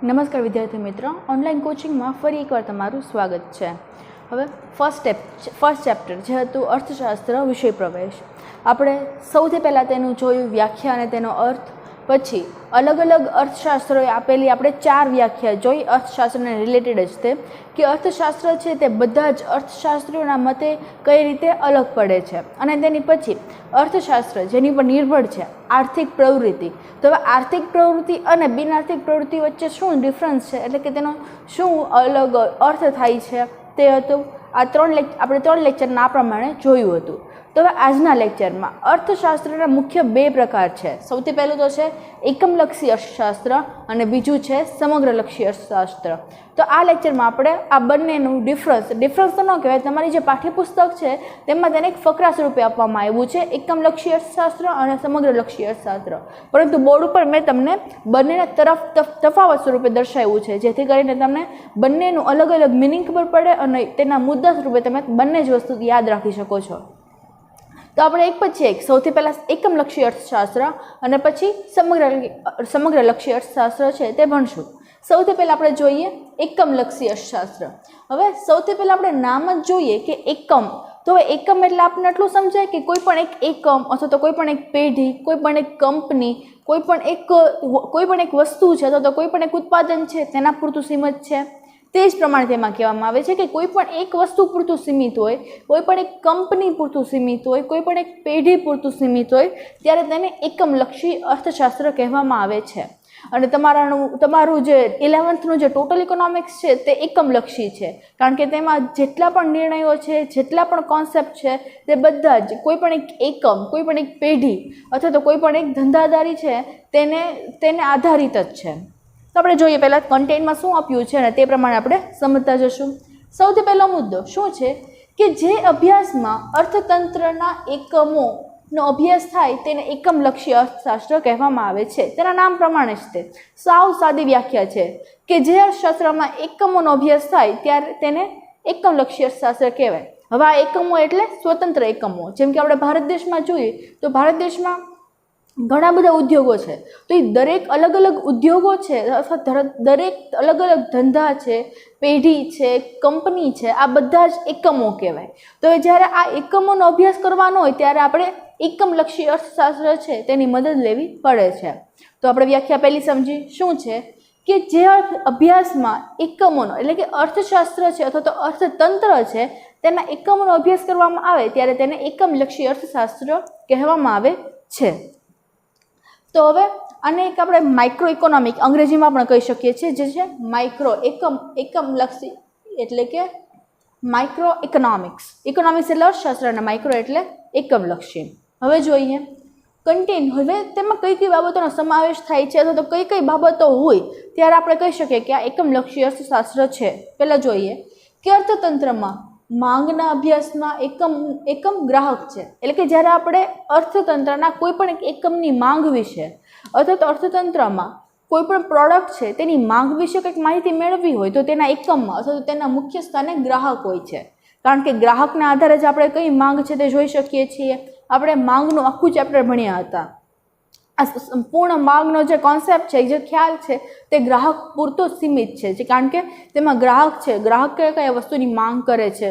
નમસ્કાર વિદ્યાર્થી મિત્રો, ઓનલાઈન કોચિંગમાં ફરી એકવાર તમારું સ્વાગત છે। હવે ફર્સ્ટ ચેપ્ટર જે હતું અર્થશાસ્ત્ર વિષય પ્રવેશ, આપણે સૌથી પહેલાં તેનું જોયું વ્યાખ્યા અને તેનો અર્થ। પછી અલગ અલગ અર્થશાસ્ત્રોએ આપેલી આપણે 4 વ્યાખ્યા જોઈ અર્થશાસ્ત્રને રિલેટેડ જ તે કે અર્થશાસ્ત્ર છે તે બધા જ અર્થશાસ્ત્રીઓના મતે કઈ રીતે અલગ પડે છે। અને તેની પછી અર્થશાસ્ત્ર જેની પર નિર્ભર છે આર્થિક પ્રવૃત્તિ, તો હવે આર્થિક પ્રવૃત્તિ અને બિનઆર્થિક પ્રવૃત્તિ વચ્ચે શું ડિફરન્સ છે, એટલે કે તેનો શું અલગ અર્થ થાય છે તે હતું। આ આપણે 3 લેક્ચરના આ પ્રમાણે જોયું હતું। તો હવે આજના લેક્ચરમાં અર્થશાસ્ત્રના મુખ્ય 2 પ્રકાર છે। સૌથી પહેલું તો છે એકમલક્ષી અર્થશાસ્ત્ર અને બીજું છે સમગ્રલક્ષી અર્થશાસ્ત્ર। તો આ લેક્ચરમાં આપણે આ બંનેનું ડિફરન્સ તો ન કહેવાય, તમારી જે પાઠ્યપુસ્તક છે તેમાં તેને એક ફકરા સ્વરૂપે આપવામાં આવ્યું છે એકમલક્ષી અર્થશાસ્ત્ર અને સમગ્રલક્ષી અર્થશાસ્ત્ર, પરંતુ બોર્ડ ઉપર મેં તમને બંનેના તફાવત સ્વરૂપે દર્શાવ્યું છે, જેથી કરીને તમને બંનેનું અલગ અલગ મિનિંગ ખબર પડે અને તેના મુદ્દા સ્વરૂપે તમે બંને જ વસ્તુ યાદ રાખી શકો છો। તો આપણે એક પછી એક સૌથી પહેલાં એકમલક્ષી અર્થશાસ્ત્ર અને પછી સમગ્રલક્ષી અર્થશાસ્ત્ર છે તે ભણશું। સૌથી પહેલાં આપણે જોઈએ એકમલક્ષી અર્થશાસ્ત્ર। હવે સૌથી પહેલાં આપણે નામ જ જોઈએ કે એકમ, તો એકમ એટલે આપણને એટલું સમજાય કે કોઈ પણ એક એકમ અથવા તો કોઈ પણ એક પેઢી, કોઈ પણ એક કંપની, કોઈ પણ એક વસ્તુ છે અથવા તો કોઈ પણ એક ઉત્પાદન છે તેના પૂરતું સીમિત છે। તે જ પ્રમાણે તેમાં કહેવામાં આવે છે કે કોઈ પણ એક વસ્તુ પૂરતું સીમિત હોય, કોઈ પણ એક કંપની પૂરતું સીમિત હોય, કોઈ પણ એક પેઢી પૂરતું સીમિત હોય ત્યારે તેને એકમલક્ષી અર્થશાસ્ત્ર કહેવામાં આવે છે। અને તમારું જે 11thનું જે ટોટલ ઇકોનોમિક્સ છે તે એકમલક્ષી છે, કારણ કે તેમાં જેટલા પણ નિર્ણયો છે, જેટલા પણ કોન્સેપ્ટ છે તે બધા જ કોઈ પણ એક એકમ, કોઈ પણ એક પેઢી અથવા તો કોઈ પણ એક ધંધાદારી છે તેને આધારિત જ છે। તો આપણે જોઈએ પહેલાં કન્ટેન્ટમાં શું આપ્યું છે અને તે પ્રમાણે આપણે સમજતા જશું। સૌથી પહેલો મુદ્દો શું છે કે જે અભ્યાસમાં અર્થતંત્રના એકમોનો અભ્યાસ થાય તેને એકમલક્ષી અર્થશાસ્ત્ર કહેવામાં આવે છે। તેના નામ પ્રમાણે જ તે સાવ સાદી વ્યાખ્યા છે કે જે અર્થશાસ્ત્રમાં એકમોનો અભ્યાસ થાય ત્યારે તેને એકમલક્ષી અર્થશાસ્ત્ર કહેવાય। હવે આ એકમો એટલે સ્વતંત્ર એકમો, જેમ કે આપણે ભારત દેશમાં જોઈએ તો ભારત દેશમાં ઘણા બધા ઉદ્યોગો છે, તો એ દરેક અલગ અલગ ઉદ્યોગો છે અથવા દરેક અલગ અલગ ધંધા છે, પેઢી છે, કંપની છે, આ બધા જ એકમો કહેવાય। તો જ્યારે આ એકમોનો અભ્યાસ કરવાનો હોય ત્યારે આપણે એકમલક્ષી અર્થશાસ્ત્ર છે તેની મદદ લેવી પડે છે। તો આપણે વ્યાખ્યા પહેલી સમજી શું છે કે જે અભ્યાસમાં એકમોનો એટલે કે અર્થશાસ્ત્ર છે અથવા તો અર્થતંત્ર છે તેના એકમોનો અભ્યાસ કરવામાં આવે ત્યારે તેને એકમલક્ષી અર્થશાસ્ત્ર કહેવામાં આવે છે। તો હવે આને એક આપણે માઇક્રો ઇકોનોમિક અંગ્રેજીમાં પણ કહી શકીએ છીએ, જે છે માઇક્રો એકમલક્ષી એટલે કે માઇક્રો ઇકોનોમિક્સ એટલે અર્થશાસ્ત્ર અને માઇક્રો એટલે એકમલક્ષી। હવે જોઈએ કન્ટેન્ટ, હવે તેમાં કઈ કઈ બાબતોનો સમાવેશ થાય છે અથવા તો કઈ કઈ બાબતો હોય ત્યારે આપણે કહી શકીએ કે આ એકમલક્ષી અર્થશાસ્ત્ર છે। પહેલાં જોઈએ કે અર્થતંત્રમાં માંગના અભ્યાસમાં એકમ ગ્રાહક છે, એટલે કે જ્યારે આપણે અર્થતંત્રના કોઈ પણ એક એકમની માંગ વિશે અથવા તો અર્થતંત્રમાં કોઈ પણ પ્રોડક્ટ છે તેની માંગ વિશે કંઈક માહિતી મેળવવી હોય તો તેના એકમમાં અથવા તો તેના મુખ્ય સ્થાને ગ્રાહક હોય છે, કારણ કે ગ્રાહકના આધારે જ આપણે કઈ માંગ છે તે જોઈ શકીએ છીએ। આપણે માંગનું આખું ચેપ્ટર ભણ્યા હતા, આ સંપૂર્ણ માંગનો જે કોન્સેપ્ટ છે, જે ખ્યાલ છે તે ગ્રાહક પૂરતો સીમિત છે, કારણ કે તેમાં ગ્રાહક છે, ગ્રાહક કયા વસ્તુની માંગ કરે છે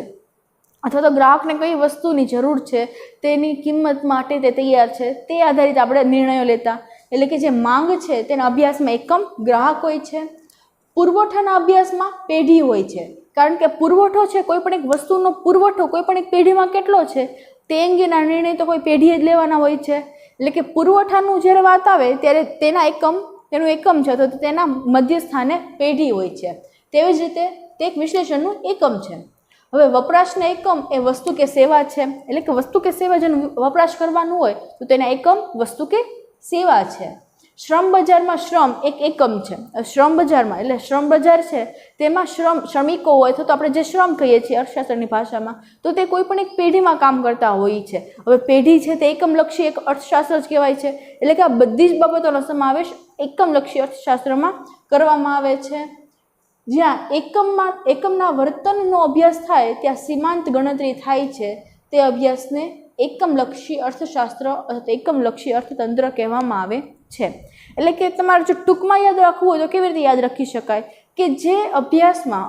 અથવા તો ગ્રાહકને કઈ વસ્તુની જરૂર છે, તેની કિંમત માટે તે તૈયાર છે, તે આધારિત આપણે નિર્ણયો લેતા। એટલે કે જે માંગ છે તેના અભ્યાસમાં એકમ ગ્રાહક હોય છે। પુરવઠાના અભ્યાસમાં પેઢી હોય છે, કારણ કે પુરવઠો છે કોઈ પણ એક વસ્તુનો પુરવઠો કોઈ પણ એક પેઢીમાં કેટલો છે તે અંગેના નિર્ણય તો કોઈ પેઢીએ જ લેવાના હોય છે। એટલે કે પુરવઠાનું જ્યારે વાત આવે ત્યારે તેનું એકમ છે તો તેના મધ્ય સ્થાને પેઢી હોય છે। તેવી જ રીતે તે એક વિશ્લેષણનું એકમ છે। હવે વપરાશના એકમ એ વસ્તુ કે સેવા છે, એટલે કે વસ્તુ કે સેવા જેનો વપરાશ કરવાનું હોય તો તેના એકમ વસ્તુ કે સેવા છે। શ્રમ બજારમાં શ્રમ એક એકમ છે। શ્રમ બજારમાં એટલે શ્રમ બજાર છે તેમાં શ્રમિકો હોય તો આપણે જે શ્રમ કહીએ છીએ અર્થશાસ્ત્રની ભાષામાં, તો તે કોઈ પણ એક પેઢીમાં કામ કરતા હોય છે। હવે પેઢી છે તે એકમલક્ષી એક અર્થશાસ્ત્ર જ કહેવાય છે, એટલે કે આ બધી જ બાબતોનો સમાવેશ એકમલક્ષી અર્થશાસ્ત્રમાં કરવામાં આવે છે। જ્યાં એકમના વર્તનનો અભ્યાસ થાય ત્યાં સીમાંત ગણતરી થાય છે, તે અભ્યાસને એકમલક્ષી અર્થશાસ્ત્ર અથવા એકમલક્ષી અર્થતંત્ર કહેવામાં આવે છે. એટલે કે તમારે જો ટૂંકમાં યાદ રાખવું હોય તો કેવી રીતે યાદ રાખી શકાય કે જે અભ્યાસમાં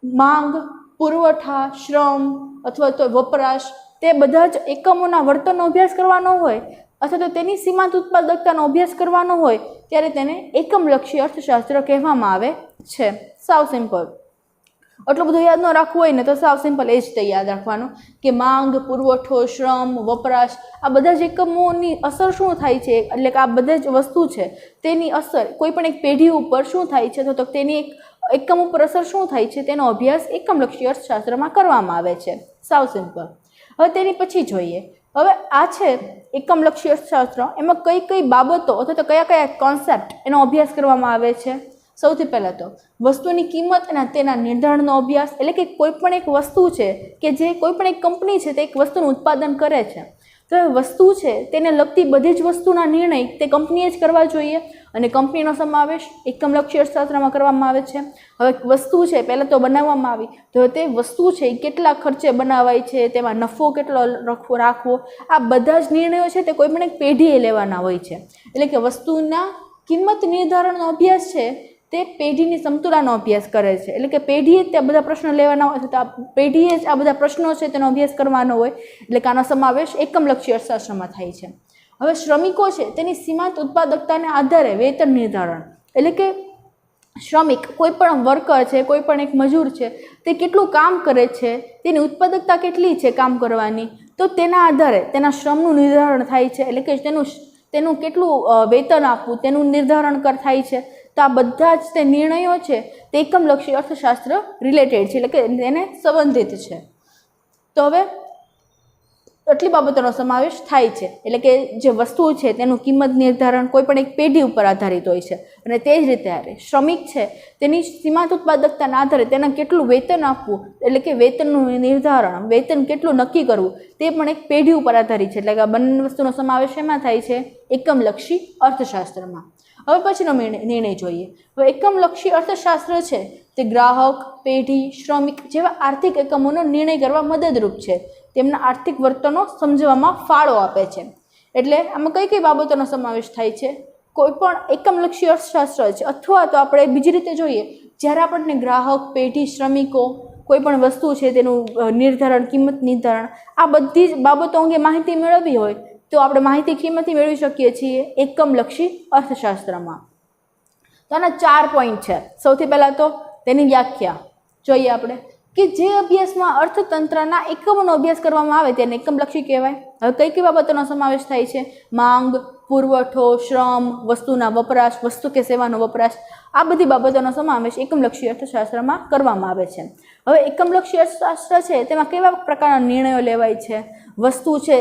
માંગ, પુરવઠા, શ્રમ અથવા તો વપરાશ તે બધા જ એકમોના વર્તનનો અભ્યાસ કરવાનો હોય અથવા તો તેની સીમાંત ઉત્પાદકતાનો અભ્યાસ કરવાનો હોય ત્યારે તેને એકમલક્ષી અર્થશાસ્ત્ર કહેવામાં આવે છે. સાવ સિમ્પલ. આટલું બધું યાદ ન રાખવું હોય ને તો સાવ સિમ્પલ એ જ તે યાદ રાખવાનું કે માંગ, પુરવઠો, શ્રમ, વપરાશ આ બધા જ એકમોની અસર શું થાય છે, એટલે કે આ બધા જ વસ્તુ છે તેની અસર કોઈ પણ એક પેઢી ઉપર શું થાય છે તો તેની એકમ ઉપર અસર શું થાય છે તેનો અભ્યાસ એકમલક્ષી અર્થશાસ્ત્રમાં કરવામાં આવે છે. સાવ સિમ્પલ. હવે તેની પછી જોઈએ, હવે આ છે એકમલક્ષી અર્થશાસ્ત્ર. એમાં કઈ કઈ બાબતો અથવા તો કયા કયા કોન્સેપ્ટ એનો અભ્યાસ કરવામાં આવે છે. સૌથી પહેલાં તો વસ્તુની કિંમત અને તેના નિર્ધારણનો અભ્યાસ, એટલે કે કોઈ પણ એક વસ્તુ છે કે જે કોઈ પણ એક કંપની છે તે એક વસ્તુનું ઉત્પાદન કરે છે તો એ વસ્તુ છે તેને લગતી બધી જ વસ્તુના નિર્ણય તે કંપનીએ જ કરવા જોઈએ અને કંપનીનો સમાવેશ એકમલક્ષી અર્થશાસ્ત્રમાં કરવામાં આવે છે. હવે વસ્તુ છે પહેલાં તો બનાવવામાં આવી તો તે વસ્તુ છે એ કેટલા ખર્ચે બનાવાય છે, તેમાં નફો કેટલો રાખવો, આ બધા જ નિર્ણયો છે તે કોઈ પણ એક પેઢીએ લેવાના હોય છે. એટલે કે વસ્તુના કિંમત નિર્ધારણનો અભ્યાસ છે તે પેઢીની સમતુલાનો અભ્યાસ કરે છે. એટલે કે પેઢીએ જ ત્યાં બધા પ્રશ્નો લેવાના હોય તો પેઢીએ જ આ બધા પ્રશ્નો છે તેનો અભ્યાસ કરવાનો હોય એટલે કે આનો સમાવેશ એકમલક્ષી અર્થશાસ્ત્રમાં થાય છે. હવે શ્રમિકો છે તેની સીમાંત ઉત્પાદકતાને આધારે વેતન નિર્ધારણ, એટલે કે શ્રમિક કોઈ પણ વર્કર છે, કોઈ પણ એક મજૂર છે તે કેટલું કામ કરે છે, તેની ઉત્પાદકતા કેટલી છે કામ કરવાની, તો તેના આધારે તેના શ્રમનું નિર્ધારણ થાય છે. એટલે કે તેનું કેટલું વેતન આપવું તેનું નિર્ધારણ થાય છે. તો આ બધા જ તે નિર્ણયો છે તે એકમલક્ષી અર્થશાસ્ત્ર રિલેટેડ છે, એટલે કે તેને સંબંધિત છે. તો હવે આટલી બાબતોનો સમાવેશ થાય છે. એટલે કે જે વસ્તુ છે તેનું કિંમત નિર્ધારણ કોઈ પણ એક પેઢી ઉપર આધારિત હોય છે અને તે જ રીતે શ્રમિક છે તેની સીમાંત ઉત્પાદકતાના આધારે તેને કેટલું વેતન આપવું, એટલે કે વેતનનું નિર્ધારણ, વેતન કેટલું નક્કી કરવું તે પણ એક પેઢી ઉપર આધારિત છે. એટલે કે આ બંને વસ્તુનો સમાવેશ એમાં થાય છે એકમલક્ષી અર્થશાસ્ત્રમાં. હવે પછીનો નિર્ણય જોઈએ. હવે એકમલક્ષી અર્થશાસ્ત્ર છે તે ગ્રાહક, પેઢી, શ્રમિક જેવા આર્થિક એકમોનો નિર્ણય કરવા મદદરૂપ છે. તેમના આર્થિક વર્તનો સમજવામાં ફાળો આપે છે. એટલે આમાં કઈ કઈ બાબતોનો સમાવેશ થાય છે. કોઈ પણ એકમલક્ષી અર્થશાસ્ત્ર છે અથવા તો આપણે બીજી રીતે જોઈએ જ્યારે આપણને ગ્રાહક, પેઢી, શ્રમિકો કોઈ પણ વસ્તુ છે તેનું નિર્ધારણ, કિંમત નિર્ધારણ આ બધી જ બાબતો અંગે માહિતી મેળવવી હોય તો આપણે માહિતી કિંમતથી મેળવી શકીએ છીએ એકમલક્ષી અર્થશાસ્ત્રમાં. તો આના 4 પોઈન્ટ છે. સૌથી પહેલાં તો તેની વ્યાખ્યા જોઈએ આપણે કે જે અભ્યાસમાં અર્થતંત્રના એકમોનો અભ્યાસ કરવામાં આવે તેને એકમલક્ષી કહેવાય. હવે કઈ કઈ બાબતોનો સમાવેશ થાય છે. માંગ, પુરવઠો, શ્રમ, વસ્તુના વપરાશ, વસ્તુ કે સેવાનો વપરાશ આ બધી બાબતોનો સમાવેશ એકમલક્ષી અર્થશાસ્ત્રમાં કરવામાં આવે છે. હવે એકમલક્ષી અર્થશાસ્ત્ર છે તેમાં કેવા પ્રકારના નિર્ણયો લેવાય છે. વસ્તુ છે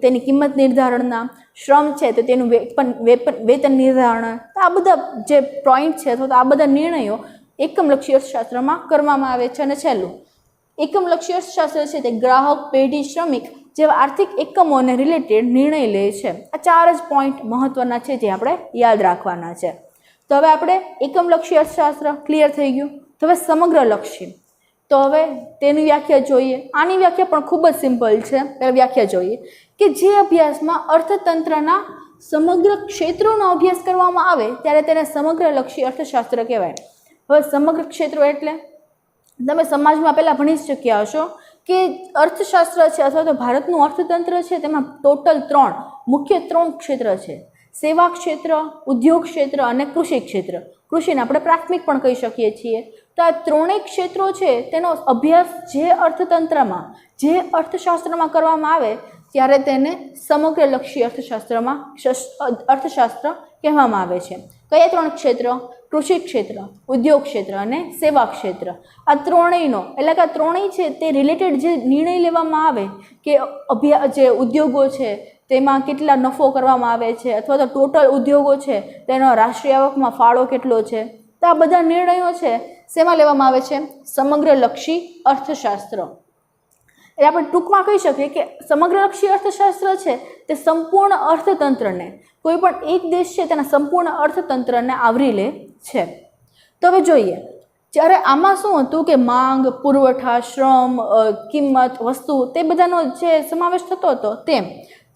તેની કિંમત નિર્ધારણના, શ્રમ છે તો તેનું વેતન નિર્ધારણ, આ બધા જે પોઈન્ટ છે અથવા તો આ બધા નિર્ણયો એકમલક્ષી અર્થશાસ્ત્રમાં કરવામાં આવે છે. અને છેલ્લું એકમલક્ષી અર્થશાસ્ત્ર છે તે ગ્રાહક, પેઢી, શ્રમિક જેવા આર્થિક એકમોને રિલેટેડ નિર્ણય લે છે. આ 4 જ પોઈન્ટ મહત્વના છે જે આપણે યાદ રાખવાના છે. તો હવે આપણે એકમલક્ષી અર્થશાસ્ત્ર ક્લિયર થઈ ગયું. તો હવે સમગ્રલક્ષી, તો હવે તેની વ્યાખ્યા જોઈએ. આની વ્યાખ્યા પણ ખૂબ જ સિમ્પલ છે. પહેલાં વ્યાખ્યા જોઈએ કે જે અભ્યાસમાં અર્થતંત્રના સમગ્ર ક્ષેત્રોનો અભ્યાસ કરવામાં આવે ત્યારે તેને સમગ્રલક્ષી અર્થશાસ્ત્ર કહેવાય. હવે સમગ્ર ક્ષેત્રો એટલે તમે સમાજમાં પહેલાં ભણી શક્યા હશો કે અર્થશાસ્ત્ર છે અથવા તો ભારતનું અર્થતંત્ર છે તેમાં ટોટલ 3 મુખ્ય ક્ષેત્ર છે. સેવા ક્ષેત્ર, ઉદ્યોગ ક્ષેત્ર અને કૃષિ ક્ષેત્ર. કૃષિને આપણે પ્રાથમિક પણ કહી શકીએ છીએ. તો આ 3 ક્ષેત્રો છે તેનો અભ્યાસ જે અર્થતંત્રમાં, જે અર્થશાસ્ત્રમાં કરવામાં આવે ત્યારે તેને સમગ્રલક્ષી અર્થશાસ્ત્ર કહેવામાં આવે છે. કયા 3 ક્ષેત્ર? કૃષિ ક્ષેત્ર, ઉદ્યોગ ક્ષેત્ર અને સેવા ક્ષેત્ર. આ ત્રણેયનો એટલે કે આ ત્રણેય છે તે રિલેટેડ જે નિર્ણય લેવામાં આવે કે જે ઉદ્યોગો છે તેમાં કેટલા નફો કરવામાં આવે છે અથવા તો ટોટલ ઉદ્યોગો છે તેનો રાષ્ટ્રીય આવકમાં ફાળો કેટલો છે, તો આ બધા નિર્ણયો છે શેમાં લેવામાં આવે છે? સમગ્રલક્ષી અર્થશાસ્ત્ર. એટલે આપણે ટૂંકમાં કહી શકીએ કે સમગ્રલક્ષી અર્થશાસ્ત્ર છે તે સંપૂર્ણ અર્થતંત્રને, કોઈ પણ એક દેશ છે તેના સંપૂર્ણ અર્થતંત્રને આવરી લે છે. તો હવે જોઈએ જ્યારે આમાં શું હતું કે માંગ, પુરવઠા, શ્રમ, કિંમત, વસ્તુ તે બધાનો જે સમાવેશ થતો હતો તેમ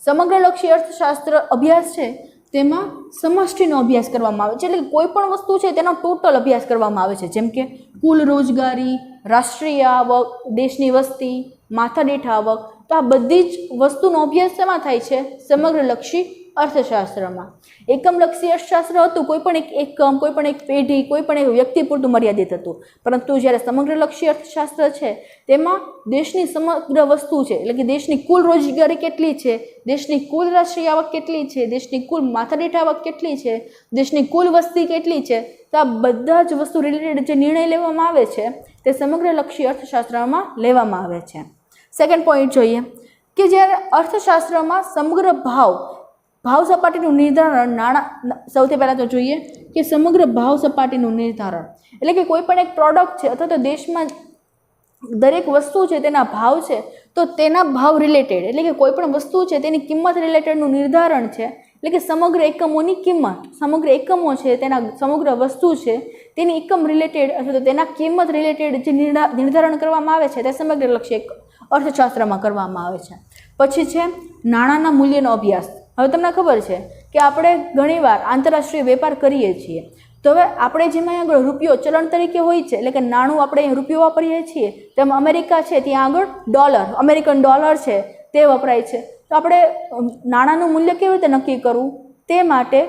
સમગ્રલક્ષી અર્થશાસ્ત્ર અભ્યાસ છે તેમાં સમષ્ટિનો અભ્યાસ કરવામાં આવે છે, એટલે કે કોઈ પણ વસ્તુ છે તેનો ટોટલ અભ્યાસ કરવામાં આવે છે, જેમ કે કુલ રોજગારી, રાષ્ટ્રીય આવક, દેશની વસ્તી, માથાદીઠ આવક. તો આ બધી જ વસ્તુનો અભ્યાસ શેમાં થાય છે? સમગ્રલક્ષી અર્થશાસ્ત્રમાં. એકમલક્ષી અર્થશાસ્ત્ર હતું કોઈ પણ એક એકમ, કોઈ પણ એક પેઢી, કોઈ પણ એક વ્યક્તિ પૂરતું મર્યાદિત હતું, પરંતુ જ્યારે સમગ્રલક્ષી અર્થશાસ્ત્ર છે તેમાં દેશની સમગ્ર વસ્તુ છે, એટલે કે દેશની કુલ રોજગારી કેટલી છે, દેશની કુલ રાષ્ટ્રીય આવક કેટલી છે, દેશની કુલ માથાદીઠ આવક કેટલી છે, દેશની કુલ વસ્તી કેટલી છે, તો આ બધા જ વસ્તુ રિલેટેડ જે નિર્ણય લેવામાં આવે છે તે સમગ્રલક્ષી અર્થશાસ્ત્રમાં લેવામાં આવે છે. સેકન્ડ પોઈન્ટ જોઈએ કે જ્યારે અર્થશાસ્ત્રમાં સમગ્ર ભાવ સપાટીનું નિર્ધારણ સૌથી પહેલાં તો જોઈએ કે સમગ્ર ભાવ સપાટીનું નિર્ધારણ, એટલે કે કોઈ પણ એક પ્રોડક્ટ છે અથવા તો દેશમાં દરેક વસ્તુ છે તેના ભાવ છે, તો તેના ભાવ રિલેટેડ, એટલે કે કોઈ પણ વસ્તુ છે તેની કિંમત રિલેટેડનું નિર્ધારણ છે, એટલે કે સમગ્ર એકમોની કિંમત, સમગ્ર એકમો છે તેના સમગ્ર વસ્તુ છે તેની એકમ રિલેટેડ અથવા તો તેના કિંમત રિલેટેડ જે નિર્ધારણ કરવામાં આવે છે તે સમગ્રલક્ષી અર્થશાસ્ત્રમાં કરવામાં આવે છે. પછી છે નાણાંના મૂલ્યનો અભ્યાસ. હવે તમને ખબર છે કે આપણે ઘણીવાર આંતરરાષ્ટ્રીય વેપાર કરીએ છીએ, તો હવે આપણે જેમાં આગળ રૂપિયો ચલણ તરીકે હોય છે, એટલે કે નાણું આપણે અહીં રૂપિયો વાપરીએ છીએ, તેમ અમેરિકા છે ત્યાં આગળ ડોલર, અમેરિકન ડોલર છે તે વપરાય છે. તો આપણે નાણાંનું મૂલ્ય કેવી રીતે નક્કી કરવું તે માટે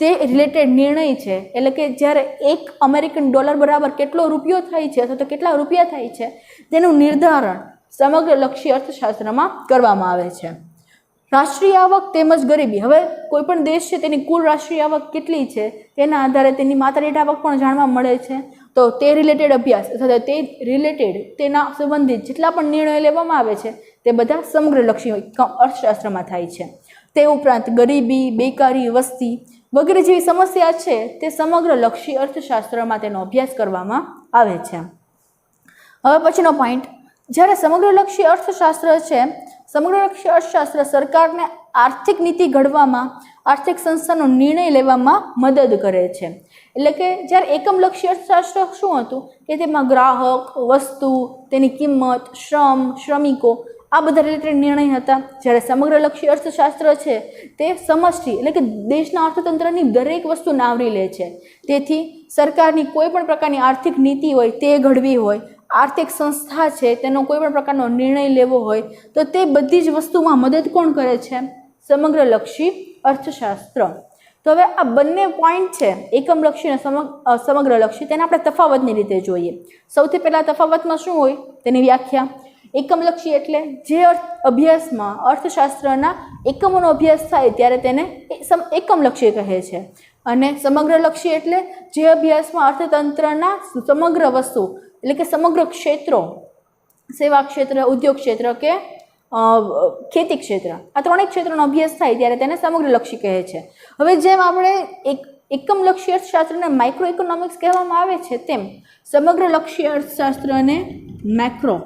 તે રિલેટેડ નિર્ણય છે, એટલે કે જ્યારે એક અમેરિકન ડોલર બરાબર કેટલો રૂપિયો થાય છે અથવા તો કેટલા રૂપિયા થાય છે તેનું નિર્ધારણ સમગ્રલક્ષી અર્થશાસ્ત્રમાં કરવામાં આવે છે. રાષ્ટ્રીય આવક તેમજ ગરીબી. હવે કોઈ પણ દેશ છે તેની કુલ રાષ્ટ્રીય આવક કેટલી છે તેના આધારે તેની માથાદીઠ આવક પણ જાણવા મળે છે. તો તે રિલેટેડ અભ્યાસ અથવા તે રિલેટેડ તેના સંબંધિત જેટલા પણ નિર્ણયો લેવામાં આવે છે તે બધા સમગ્રલક્ષી અર્થશાસ્ત્રમાં થાય છે. તે ઉપરાંત ગરીબી, બેકારી, વસ્તી વગેરે જેવી સમસ્યા છે તે સમગ્રલક્ષી અર્થશાસ્ત્રમાં તેનો અભ્યાસ કરવામાં આવે છે. હવે પછીનો પોઈન્ટ, જ્યારે સમગ્રલક્ષી અર્થશાસ્ત્ર છે, સમગ્રલક્ષી અર્થશાસ્ત્ર સરકારને આર્થિક નીતિ ઘડવામાં, આર્થિક સંસ્થાનો નિર્ણય લેવામાં મદદ કરે છે. એટલે કે જ્યારે એકમલક્ષી અર્થશાસ્ત્ર શું હતું કે તેમાં ગ્રાહક, વસ્તુ, તેની કિંમત, શ્રમ, શ્રમિકો આ બધા રિલેટેડ નિર્ણય હતા. જ્યારે સમગ્રલક્ષી અર્થશાસ્ત્ર છે તે સમષ્ટિ, એટલે કે દેશના અર્થતંત્રની દરેક વસ્તુને આવરી લે છે. તેથી સરકારની કોઈ પણ પ્રકારની આર્થિક નીતિ હોય તે ઘડવી હોય, આર્થિક સંસ્થા છે તેનો કોઈ પણ પ્રકારનો નિર્ણય લેવો હોય તો તે બધી જ વસ્તુમાં મદદ કોણ કરે છે? સમગ્રલક્ષી અર્થશાસ્ત્ર. તો હવે આ બંને પોઈન્ટ છે, એકમલક્ષી અને સમગ્રલક્ષી, તેને આપણે તફાવતની રીતે જોઈએ. સૌથી પહેલાં તફાવતમાં શું હોય તેની વ્યાખ્યા. એકમલક્ષી એટલે જે અભ્યાસમાં અર્થશાસ્ત્રના એકમોનો અભ્યાસ થાય ત્યારે તેને એકમલક્ષી કહે છે, અને સમગ્રલક્ષી એટલે જે અભ્યાસમાં અર્થતંત્રના સમગ્ર વસ્તુ, એટલે કે સમગ્ર ક્ષેત્રો, સેવા ક્ષેત્ર, ઉદ્યોગ ક્ષેત્ર કે ખેતી ક્ષેત્ર, આ ત્રણેય ક્ષેત્રનો અભ્યાસ થાય ત્યારે તેને સમગ્રલક્ષી કહે છે. હવે જેમ આપણે એકમલક્ષી અર્થશાસ્ત્રને માઇક્રો ઇકોનોમિક્સ કહેવામાં આવે છે, તેમ સમગ્રલક્ષી અર્થશાસ્ત્રને મેક્રો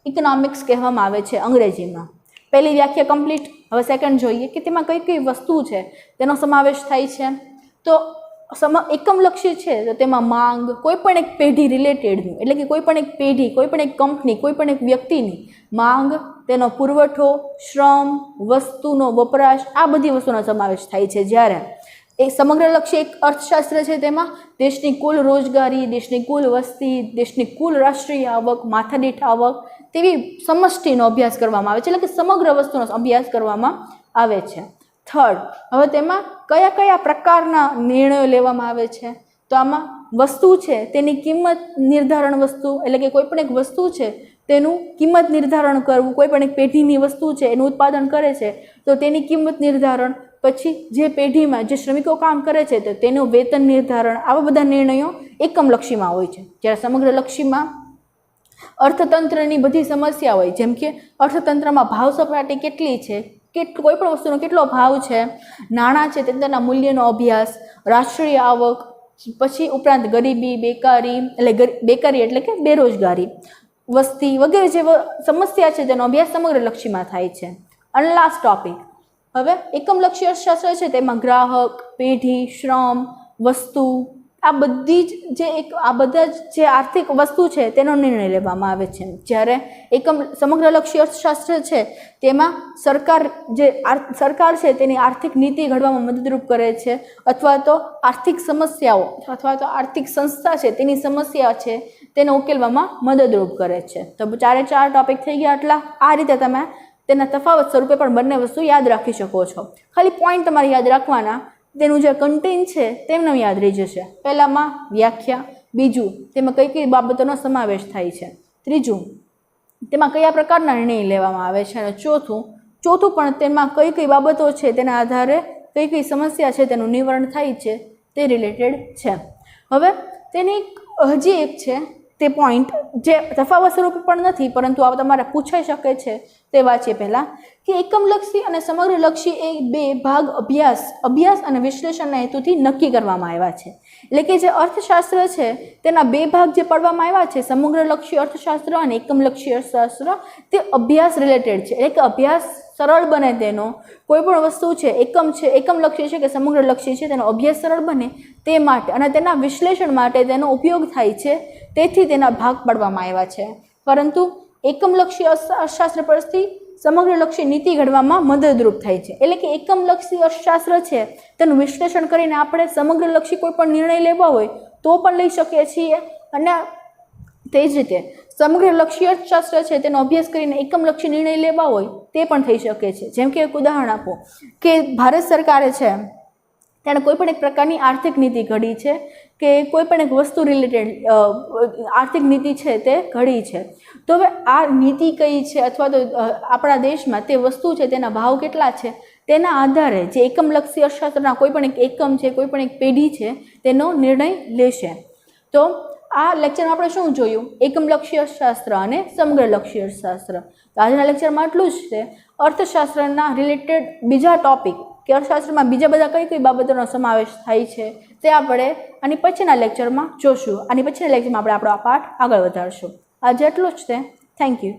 ઇકોનોમિક્સ કહેવામાં આવે છે અંગ્રેજીમાં. પહેલી વ્યાખ્યા કમ્પ્લીટ. હવે સેકન્ડ જોઈએ કે તેમાં કઈ કઈ વસ્તુ છે તેનો સમાવેશ થાય છે. તો એકમલક્ષી છે તો તેમાં માંગ, કોઈ પણ એક પેઢી રિલેટેડનું, એટલે કે કોઈ પણ એક પેઢી, કોઈ પણ એક કંપની, કોઈ પણ એક વ્યક્તિની માંગ, તેનો પુરવઠો, શ્રમ, વસ્તુનો વપરાશ, આ બધી વસ્તુનો સમાવેશ થાય છે. જ્યારે એ સમગ્રલક્ષી એક અર્થશાસ્ત્ર છે તેમાં દેશની કુલ રોજગારી, દેશની કુલ વસ્તી, દેશની કુલ રાષ્ટ્રીય આવક, માથાદીઠ આવક તેવી સમષ્ટિનો અભ્યાસ કરવામાં આવે છે, એટલે કે સમગ્ર વસ્તુનો અભ્યાસ કરવામાં આવે છે. થર્ડ, હવે તેમાં કયા કયા પ્રકારના નિર્ણયો લેવામાં આવે છે? તો આમાં વસ્તુ છે તેની કિંમત નિર્ધારણ વસ્તુ, એટલે કે કોઈ પણ એક વસ્તુ છે તેનું કિંમત નિર્ધારણ કરવું, કોઈ પણ એક પેઢીની વસ્તુ છે એનું ઉત્પાદન કરે છે તો તેની કિંમત નિર્ધારણ, પછી જે પેઢીમાં જે શ્રમિકો કામ કરે છે તો તેનું વેતન નિર્ધારણ, આવા બધા નિર્ણયો એકમલક્ષીમાં હોય છે. જ્યારે સમગ્રલક્ષીમાં અર્થતંત્રની બધી સમસ્યા હોય, જેમ કે અર્થતંત્રમાં ભાવ સપાટી કેટલી છે, કોઈ પણ વસ્તુનો કેટલો ભાવ છે, નાણાં છે તેના મૂલ્યનો અભ્યાસ, રાષ્ટ્રીય આવક, પછી ઉપરાંત ગરીબી, બેકારી એટલે કે બેરોજગારી, વસ્તી વગેરે જે સમસ્યા છે તેનો અભ્યાસ સમગ્રલક્ષીમાં થાય છે. અને લાસ્ટ ટોપિક, હવે એકમલક્ષી અર્થશાસ્ત્ર છે તેમાં ગ્રાહક, પેઢી, શ્રમ, વસ્તુ આ બધી જ આ બધા જે આર્થિક વસ્તુ છે તેનો નિર્ણય લેવામાં આવે છે. જ્યારે એકમ સમગ્રલક્ષી અર્થશાસ્ત્ર છે તેમાં સરકાર છે તેની આર્થિક નીતિ ઘડવામાં મદદરૂપ કરે છે, અથવા તો આર્થિક સમસ્યાઓ અથવા તો આર્થિક સંસ્થા છે તેની સમસ્યા છે તેને ઉકેલવામાં મદદરૂપ કરે છે. તો 4 ટોપિક થઈ ગયા. એટલા આ રીતે તમે તેના તફાવત સ્વરૂપે પણ બંને વસ્તુ યાદ રાખી શકો છો. ખાલી પોઈન્ટ તમારે યાદ રાખવાના, તેનું જે કન્ટેન્ટ છે તેમને યાદ રહી જશે. પહેલામાં વ્યાખ્યા, બીજું તેમાં કઈ કઈ બાબતોનો સમાવેશ થાય છે, ત્રીજું તેમાં કયા પ્રકારના નિર્ણય લેવામાં આવે છે, અને ચોથું પણ તેમાં કઈ કઈ બાબતો છે તેના આધારે કઈ કઈ સમસ્યા છે તેનું નિવારણ થાય છે તે રિલેટેડ છે. હવે તેની હજી એક છે તે પોઈન્ટ જે તફાવત સ્વરૂપે પણ નથી પરંતુ આ તમારે પૂછાઈ શકે છે તે વાંચીએ પહેલાં કે એકમલક્ષી અને સમગ્રલક્ષી એ બે ભાગ અભ્યાસ અને વિશ્લેષણના હેતુથી નક્કી કરવામાં આવ્યા છે. એટલે કે જે અર્થશાસ્ત્ર છે તેના બે ભાગ જે પાડવામાં આવ્યા છે, સમગ્રલક્ષી અર્થશાસ્ત્ર અને એકમલક્ષી અર્થશાસ્ત્ર, તે અભ્યાસ રિલેટેડ છે. એટલે કે અભ્યાસ સરળ બને તેનો, કોઈ પણ વસ્તુ છે એકમલક્ષી છે કે સમગ્રલક્ષી છે તેનો અભ્યાસ સરળ બને તે માટે અને તેના વિશ્લેષણ માટે તેનો ઉપયોગ થાય છે, તેથી તેના ભાગ પાડવામાં આવ્યા છે. પરંતુ એકમલક્ષી અર્થશાસ્ત્ર પરથી સમગ્રલક્ષી નીતિ ઘડવામાં મદદરૂપ થાય છે. એટલે કે એકમલક્ષી અર્થશાસ્ત્ર છે તેનું વિશ્લેષણ કરીને આપણે સમગ્રલક્ષી કોઈ પણ નિર્ણય લેવા હોય તો પણ લઈ શકીએ છીએ, અને તે જ રીતે સમગ્રલક્ષી અર્થશાસ્ત્ર છે તેનો અભ્યાસ કરીને એકમલક્ષી નિર્ણય લેવા હોય તે પણ થઈ શકે છે. જેમ કે એક ઉદાહરણ આપો કે ભારત સરકારે છે તેણે કોઈ પણ એક પ્રકારની આર્થિક નીતિ ઘડી છે કે કોઈ પણ એક વસ્તુ રિલેટેડ આર્થિક નીતિ છે તે ઘડી છે. તો હવે આ નીતિ કઈ છે અથવા તો આપણા દેશમાં તે વસ્તુ છે તેના ભાવ કેટલા છે તેના આધારે જે એકમલક્ષી અર્થશાસ્ત્રના કોઈ પણ એક એકમ છે, કોઈ પણ એક પેઢી છે તેનો નિર્ણય લેશે. તો આ લેક્ચરમાં આપણે શું જોયું? એકમલક્ષી અર્થશાસ્ત્ર અને સમગ્રલક્ષી અર્થશાસ્ત્ર. તો આજના લેક્ચરમાં આટલું જ છે. અર્થશાસ્ત્રના રિલેટેડ બીજા ટોપિક કે અર્થશાસ્ત્રમાં બીજા બધા કઈ કઈ બાબતોનો સમાવેશ થાય છે તે આપણે આની પછીના લેક્ચરમાં જોશું. આની પછીના લેક્ચરમાં આપણે આપણો આ પાઠ આગળ વધારશું. આજે એટલું જ છે. Thank you.